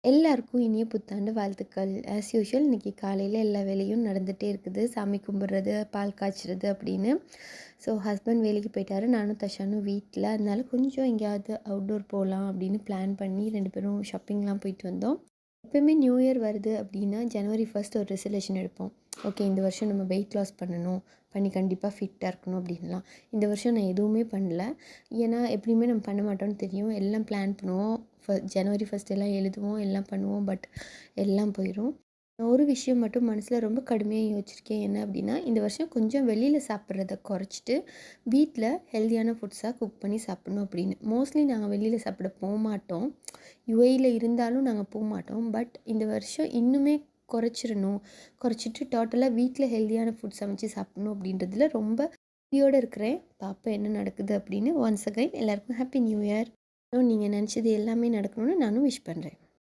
எல்லாருக்கும் இனிய புத்தாண்டு வாழ்த்துக்கள். ஆஸ் யூசுவல் இன்னைக்கு காலையில எல்லா வேலையும் நடந்துகிட்டே இருக்குது. சாமி கும்பிட்றது, பால் காய்ச்சறது அப்படின்னு. ஸோ ஹஸ்பண்ட் வேலைக்கு போயிட்டாரு. நானும் தஷானும் வீட்ல. அதனால கொஞ்சம் எங்கேயாவது அவுட்டோர் போகலாம் அப்படின்னு பிளான் பண்ணி 2 பேரும் ஷாப்பிங்லாம் போயிட்டு வந்தோம். எப்பயுமே நியூ இயர் வருது அப்படின்னா ஜனவரி 1 ஒரு ரெசல்யூஷன் எடுப்போம். ஓகே, இந்த வருஷம் நம்ம வெயிட் லாஸ் பண்ணணும், பண்ணி கண்டிப்பாக ஃபிட்டாக இருக்கணும் அப்படின்லாம். இந்த வருஷம் நான் எதுவுமே பண்ணல. ஏன்னா எப்படியுமே நம்ம பண்ண மாட்டோம்னு தெரியும். எல்லாம் பிளான் பண்ணுவோம். ஜனவரி 1 எல்லாம் எழுதுவோம், எல்லாம் பண்ணுவோம். பட் எல்லாம் போயிடும். நான் ஒரு விஷயம் மட்டும் மனசில் ரொம்ப கடுமையாக யோசிச்சிருக்கேன். என்ன அப்படின்னா, இந்த வருஷம் கொஞ்சம் வெளியில் சாப்பிட்றத குறைச்சிட்டு வீட்டில் ஹெல்தியான ஃபுட்ஸாக குக் பண்ணி சாப்பிட்ணும் அப்படின்னு. மோஸ்ட்லி நாங்கள் வெளியில் சாப்பிட போகமாட்டோம். யுஏஇயில் இருந்தாலும் நாங்கள் போகமாட்டோம். பட் இந்த வருஷம் இன்னுமே குறைச்சிட்டு டோட்டலாக வீட்டில் ஹெல்தியான ஃபுட் சமைச்சு சாப்பிட்ணும் அப்படின்றதுல ரொம்ப உறுதியோடு இருக்கிறேன். பார்ப்போம் என்ன நடக்குது அப்படின்னு. ஒன்ஸ் அகைன் எல்லாருக்கும் ஹாப்பி நியூ இயர். நீங்கள் நினச்சது எல்லாமே நடக்கணும்னு நானும் விஷ் பண்ணுறேன்.